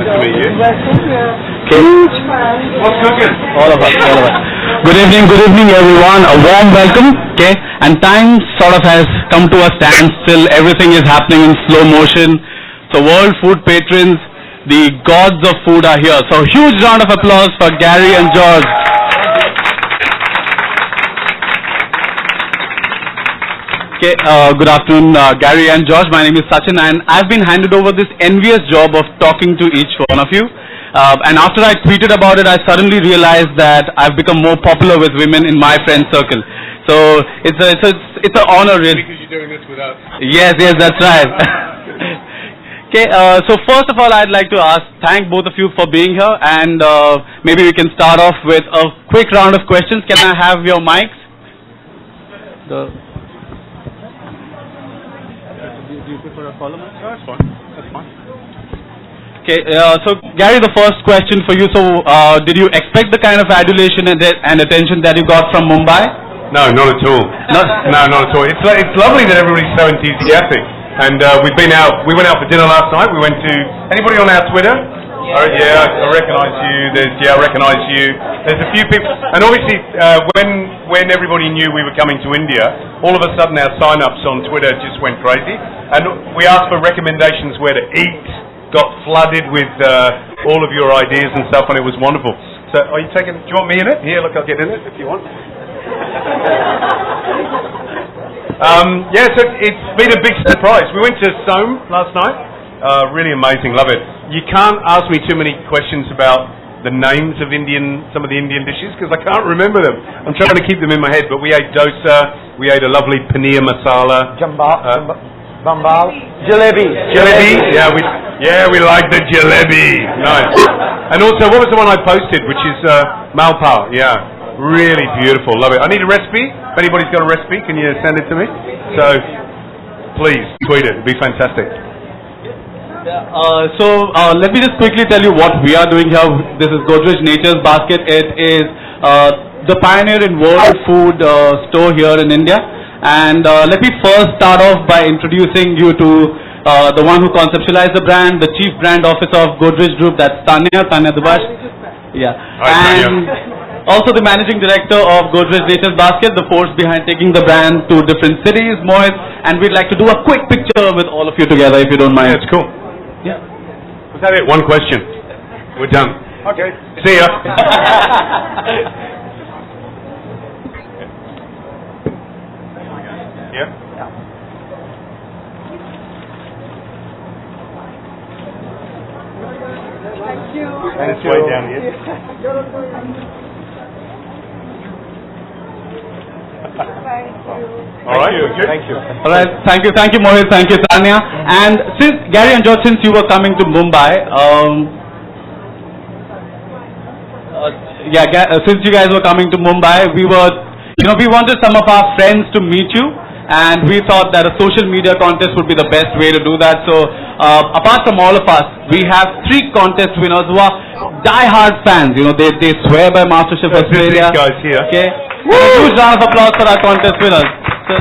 Nice to meet you. Okay. What's cooking? All of us. Good evening everyone. A warm welcome. Okay. And time sort of has come to a standstill. Everything is happening in slow motion. So world food patrons, the gods of food are here. So huge round of applause for Gary and George. Okay, good afternoon, Gary and George. My name is Sachin, and I've been handed over this envious job of talking to each one of you. And after I tweeted about it, I suddenly realized that I've become more popular with women in my friend circle. So it's an honor, really. Because you're doing this with us. Yes, that's right. Okay, so first of all, I'd like to thank both of you for being here, and maybe we can start off with a quick round of questions. Can I have your mics? Do you prefer a column? No, that's fine. Okay, so Gary, the first question for you. So, did you expect the kind of adulation and attention that you got from Mumbai? No, not at all. No, not at all. It's lovely that everybody's so enthusiastic. And we went out for dinner last night. We went to anybody on our Twitter? Yeah, I recognise you. I recognise you. There's a few people, and obviously when everybody knew we were coming to India, all of a sudden our sign-ups on Twitter just went crazy, and we asked for recommendations where to eat. Got flooded with all of your ideas and stuff, and it was wonderful. So, are you taking? Do you want me in it? Here, look, I'll get in it if you want. So it's been a big surprise. We went to Som last night. Really amazing, love it. You can't ask me too many questions about the names of some of the Indian dishes, because I can't remember them. I'm trying to keep them in my head, but we ate dosa, we ate a lovely paneer masala. Bambal. Jalebi. Yeah, we like the jalebi. Nice. And also, what was the one I posted, which is malpao? Yeah, really beautiful, love it. I need a recipe. If anybody's got a recipe, can you send it to me? So, please, tweet it. It'd be fantastic. Let me just quickly tell you what we are doing here. This is Godrej Nature's Basket. It is the pioneer in world food store here in India. And let me first start off by introducing you to the one who conceptualized the brand, the Chief Brand Officer of Godrej Group, that's Tanya Dubash. Yeah. Hi, and Tanya. Also the Managing Director of Godrej Nature's Basket, the force behind taking the brand to different cities, Mohit. And we'd like to do a quick picture with all of you together, if you don't mind. Yeah, it's cool. Yeah. Was that it? One question. We're done. Okay. See ya. Yeah? Thank you. And it's way down here. All right. Thank you. All right. Thank you, Mohit. Thank you, Tanya. And since Gary and George, since you were coming to Mumbai, since you guys were coming to Mumbai, we wanted some of our friends to meet you, and we thought that a social media contest would be the best way to do that. So, apart from all of us, we have 3 contest winners who are die-hard fans. They swear by MasterChef Australia. These guys here. Okay. A huge round of applause for our contest winners. So,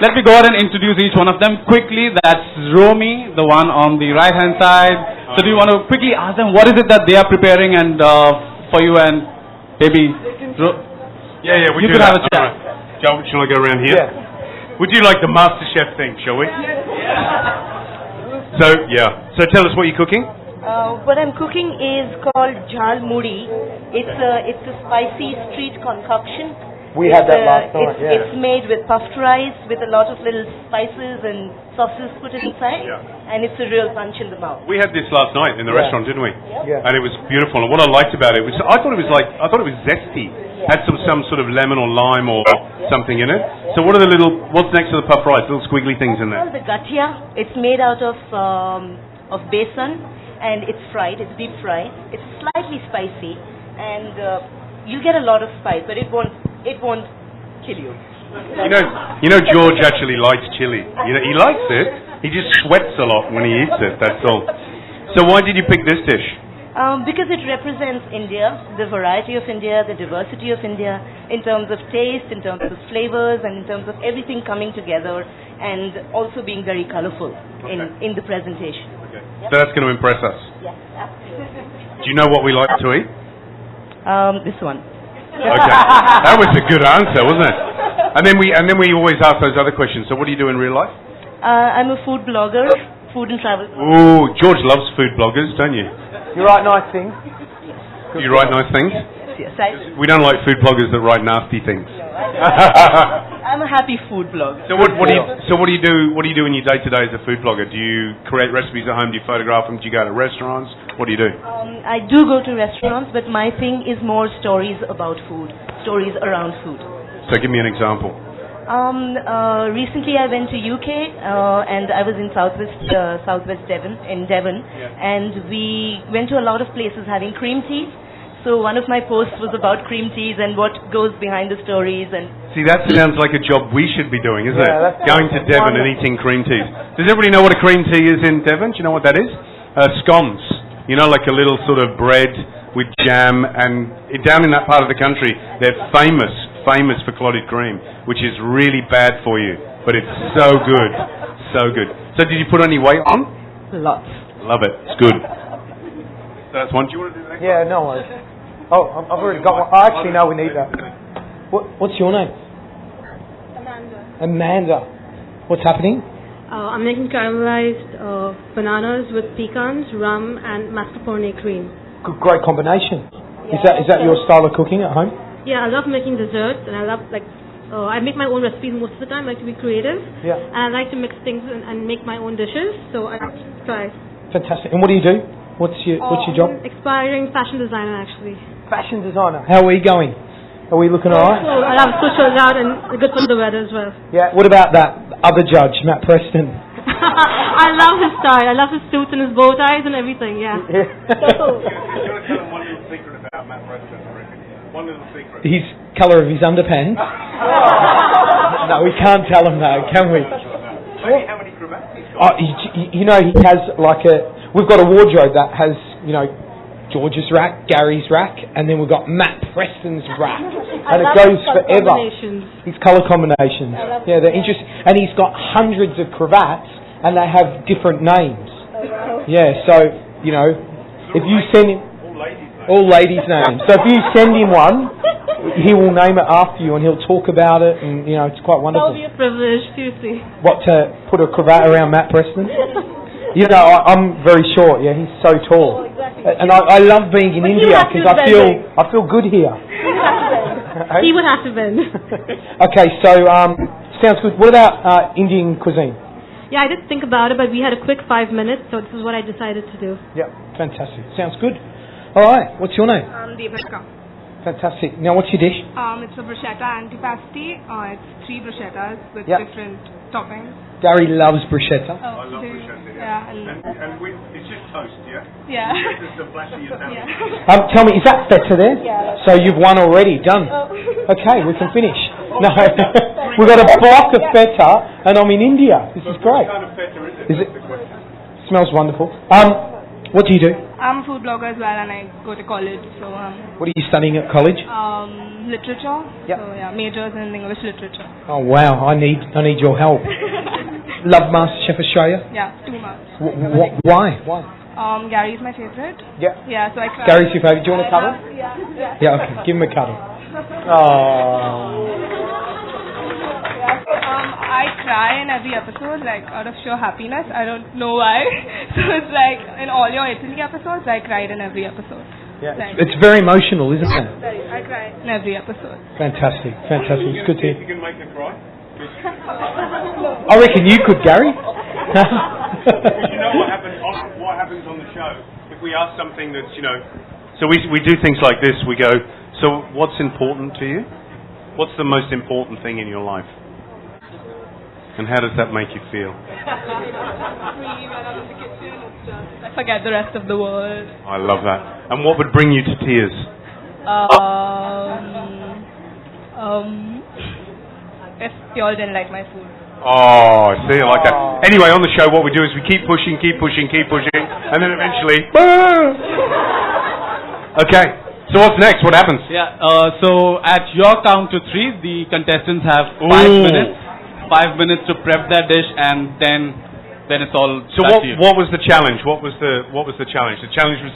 let me go ahead and introduce each one of them quickly. That's Romy, the one on the right-hand side. So, do you want to quickly ask them what is it that they are preparing and for you, and maybe Yeah, we you do could that. have a chat. Right. Shall I go around here? Yeah. Would you like the MasterChef thing, shall we? So tell us what you're cooking. What I'm cooking is called Jhal Muri. It's a spicy street concoction. We had that last night, yeah. It's made with puffed rice with a lot of little spices and sauces put inside, and it's a real punch in the mouth. We had this last night in the restaurant, didn't we? Yeah. And it was beautiful. And what I liked about it was, I thought it was zesty. Had some sort of lemon or lime or something in it. So what's next to the puffed rice? Little squiggly things in there. It's called the gatia. It's made out of besan, and it's fried. It's deep fried. It's slightly spicy, and you get a lot of spice, but it won't kill you. You know, George actually likes chili. He likes it. He just sweats a lot when he eats it. That's all. So why did you pick this dish? Because it represents India, the variety of India, the diversity of India, in terms of taste, in terms of flavors, and in terms of everything coming together, and also being very colorful in the presentation. Okay. Yep. So that's going to impress us. Yeah. Do you know what we like to eat? This one. Okay, that was a good answer, wasn't it? And then we always ask those other questions. So what do you do in real life? I'm a food blogger, food and travel. Ooh, George loves food bloggers, don't you? You write nice things. You write nice things? Yes, We don't like food bloggers that write nasty things. I'm a happy food blogger. So what do you do in your day to day as a food blogger? Do you create recipes at home? Do you photograph them? Do you go to restaurants? What do you do? I do go to restaurants, but my thing is more stories about food, stories around food. So give me an example. Recently I went to UK and I was in Southwest Devon, and we went to a lot of places having cream teas. So one of my posts was about cream teas and what goes behind the stories. And see, that sounds like a job we should be doing, isn't Yeah, it? Going to Devon and eating cream teas. Does everybody know what a cream tea is in Devon? Do you know what that is? Scones. You know, like a little sort of bread with jam, and down in that part of the country, they're famous for clotted cream, which is really bad for you, but it's so good, so good. So did you put any weight on? lots. Love it. It's good. So that's one. Do you want to do the next Yeah, no worries. Oh, I've already got one. I actually know we need that. What's your name? Amanda. What's happening? I'm making caramelized bananas with pecans, rum, and mascarpone cream. Great combination. Is that your style of cooking at home? Yeah, I love making desserts, and I love I make my own recipes most of the time. I like to be creative, Yeah. and I like to mix things and make my own dishes. So I try. Fantastic. And what do you do? What's your job? Aspiring fashion designer, actually. Fashion designer. How are we going? Are we looking alright? So I love socials out and good for the weather as well. Yeah. What about that other judge, Matt Preston? I love his style. I love his suits and his bow ties and everything. Yeah. Do you want to tell them one little secret about Matt Preston, I reckon? One little secret. His colour of his underpants. No, we can't tell him that, can we? Maybe how many cravats he's got. You know, he has like we've got a wardrobe that has, you know, George's rack, Gary's rack, and then we've got Matt Preston's rack. And it goes forever. His colour combinations. Yeah, they're interesting. And he's got hundreds of cravats, and they have different names. Yeah, so, you know, if you send him... All ladies' names. So if you send him one, he will name it after you, and he'll talk about it, and, you know, it's quite wonderful. That'll be a privilege, seriously. What, to put a cravat around Matt Preston? You know, I'm very short, yeah, he's so tall. And I love being in India because I feel good here. He would have to bend. Okay, so sounds good. What about Indian cuisine? Yeah, I did think about it, but we had a quick 5 minutes, so this is what I decided to do. Yeah, fantastic. Sounds good. All right, what's your name? Devika. Fantastic. Now, what's your dish? It's a bruschetta antipasti. It's 3 bruschettas with Yep. different toppings. Gary loves bruschetta. I love bruschetta, Yeah. And it's just toast, yeah? Yeah. Just the flashy Italian. Yeah. Tell me, is that feta there? Yeah. So you've won already. Done. Oh. Okay, we can finish. No, we've got a block of feta, and I'm in India. This is great. What kind of feta is it? Is it? That's the question. Smells wonderful. What do you do? I'm a food blogger as well, and I go to college. So What are you studying at college? literature. Yep. So yeah, majors in English literature. Oh wow, I need your help. Love MasterChef Australia? Yeah, too much. Why? Gary's my favorite. Yeah. Yeah, so I try. Gary's your favourite. Do you want a cuddle? Yeah. Yeah, okay. Give him a cuddle. Oh. I cry in every episode, like out of sheer happiness. I don't know why. So it's like in all your Italy episodes, I cried in every episode. Yeah. Like, It's very emotional, isn't it? I cry in every episode. Fantastic. It's good to You hear. can make her cry. I reckon you could, Gary. You know what happens on the show? If we ask something that's, you know, so we do things like this. We go, so what's important to you? What's the most important thing in your life? And how does that make you feel? I forget the rest of the world. I love that. And what would bring you to tears? If y'all didn't like my food. Oh, I see, I like that. Anyway, on the show, what we do is we keep pushing, and then eventually, okay. So what's next? What happens? Yeah, so at your count to 3, the contestants have 5 Ooh. minutes. 5 minutes to prep their dish, and then it's all So back to you. what was the challenge? What was the challenge? The challenge was